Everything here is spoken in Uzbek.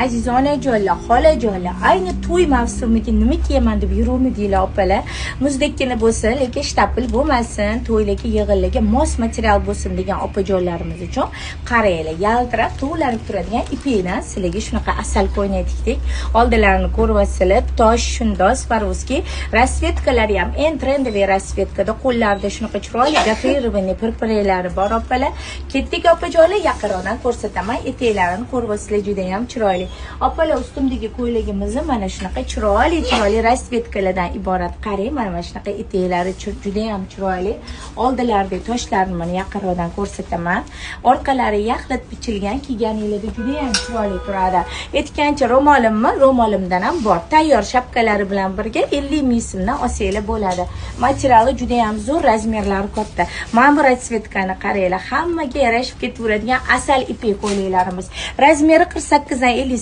Azizona jo'lla, xola jo'lla, ayni to'y mavsumiga nima kiyaman deb yuruvmidinglar opalar? Muzdekkina bo'lsin, lekin shtapil bo'lmasin, to'ylarga, yig'inlarga mos material bo'lsin degan opajonlarimiz uchun qaranglar, yaltirab tovlanib turadigan ipakdan sizlarga shunaqa asal qo'ynaytikdek oldilarini ko'ryapsizlar. Tosh shundoq Swarovski rasvetkalari ham eng trendiy rasvetkada, qo'llarida shunaqa chiroyli gafirovanniy pirpiraklari bor opalar. Ketdik opajonlar, yaqinroqdan ko'rsataman. Etaklarini ko'ryapsizlar, juda ham chiroyli. Opalar, ustimdagi ko'ylagimizni mana shunaqa chiroyli rasvetkalardan iborat. Qarang, mana shunaqa etaklari juda ham chiroyli. Oldilarida toshlarni mana yaqinroqdan ko'rsataman. Orqalari yaxlit bichilgan, kiyganinglarda juda ham chiroyli turadi. Aytgancha ro'molimmi? Ro'molimdan ham bor. Tayyor shapkalari bilan birga 50 ming so'mdan olsanglar bo'ladi. Materiali juda ham zo'r, razmerlari katta. Mana bu rasvetkani qaranglar, hammaga yarashib ketaveradigan asal ipak ko'ylaklarimiz. Razmeri 48 dan 50